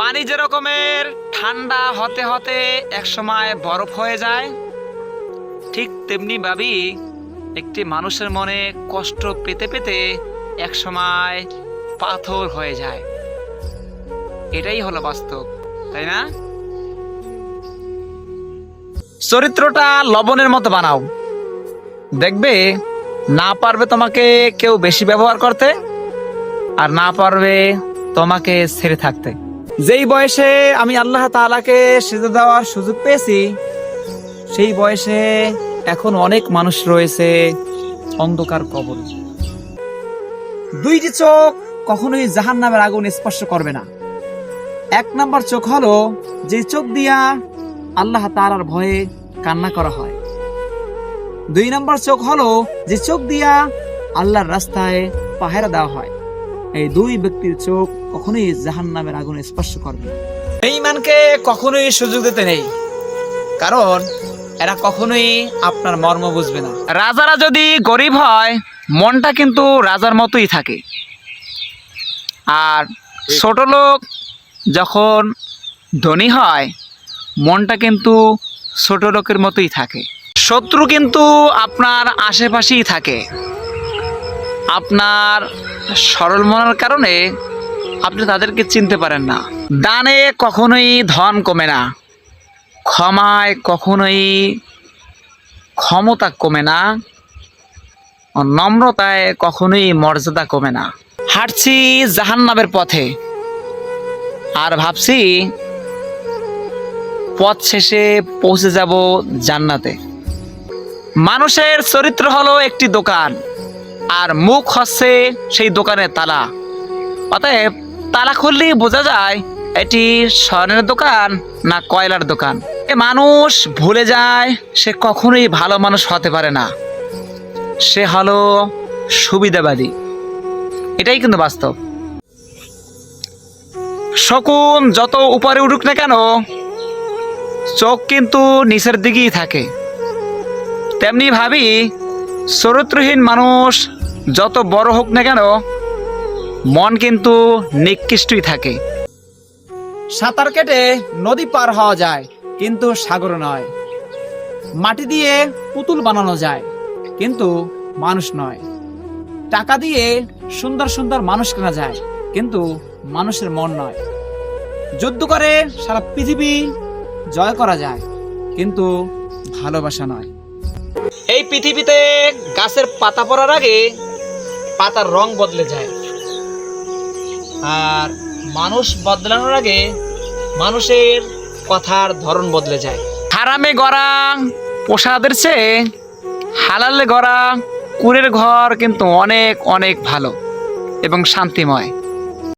পানি যে রকমের ঠান্ডা হতে হতে একসময় বরফ হয়ে যায়, ঠিক তেমনি ভাবেই একটি মানুষের মনে কষ্ট পেতে পেতে একসময় পাথর হয়ে যায়। এটাই হলো বাস্তব, তাই না? চরিত্রটা লবণের মতো বানাও, দেখবে না পারবে তোমাকে কেউ বেশি ব্যবহার করতে, আর না পারবে তোমাকে ছেড়ে থাকতে। যেই বয়সে আমি আল্লাহ তাআলাকে সিজদা দেওয়ার সুযোগ পেয়েছি, সেই বয়সে এখন অনেক মানুষ রয়েছে অন্ধকার কবরে। দুইটি চোখ কখনোই জাহান্নামের আগুন স্পর্শ করবে না। এক নাম্বার চোখ হলো যে চোখ দিয়া আল্লাহ তাআলার ভয়ে কান্না করা হয়। দুই নাম্বার চোখ হলো যে চোখ দিয়া আল্লাহর রাস্তায় পাহারা দেওয়া হয়। এই দুই ব্যক্তির চোখ কখনোই জাহান্নামের আগুন স্পর্শ করবে না। বেঈমানকে কখনোই সুযোগ দিতে নেই, কারণ এরা কখনোই আপনার মর্ম বুঝবে না। রাজারা যদি গরিব হয়, মনটা কিন্তু রাজার মতোই থাকে, আর ছোট লোক যখন ধনী হয়, মনটা কিন্তু ছোট লোকের মতোই থাকে। শত্রু কিন্তু আপনার আশেপাশেই থাকে। আপনার সরল মনের কারণে আপনি তাদেরকে চিনতে পারেন না। দানে কখনোই ধন কমে না, ক্ষমায় কখনোই ক্ষমতা কমে না, নম্রতায় কখনোই মর্যাদা কমে না। হাঁটছি জাহান্নামের পথে, আর ভাবছি পথ শেষে পৌঁছে যাব জান্নাতে। মানুষের চরিত্র হলো একটি দোকান, আর মুখ হচ্ছে সেই দোকানের তালা। অতএব তালা খুললেই বোঝা যায় এটি স্বর্ণের দোকান না কয়লার দোকান। মানুষ ভুলে যায় সে কখনোই ভালো মানুষ হতে পারে না, সে হলো সুবিধাবাদী। এটাই কিন্তু বাস্তব। শকুন যত উপরে উঠুক না কেন, চোখ কিন্তু নিচের দিকেই থাকে। তেমনি ভাবি চরিত্রহীন মানুষ যত বড় হোক না কেন, মন কিন্তু নিকৃষ্টই থাকে। সাঁতার কেটে নদী পার হওয়া যায়, কিন্তু সাগর নয়। মাটি দিয়ে পুতুল বানানো যায়, কিন্তু মানুষ নয়। টাকা দিয়ে সুন্দর সুন্দর মানুষ কেনা যায়, কিন্তু মানুষের মন নয়। যুদ্ধ করে সারা পৃথিবী জয় করা যায়, কিন্তু ভালোবাসা নয়। এই পৃথিবীতে গাছের পাতা পড়ার আগে পাতার রং বদলে যায়, আর মানুষ বদলানোর আগে মানুষের কথার ধরন বদলে যায়। হারামে গড়া প্রসাদের চেয়ে হালালে গড়া কুড়ের ঘর কিন্তু অনেক অনেক ভালো এবং শান্তিময়।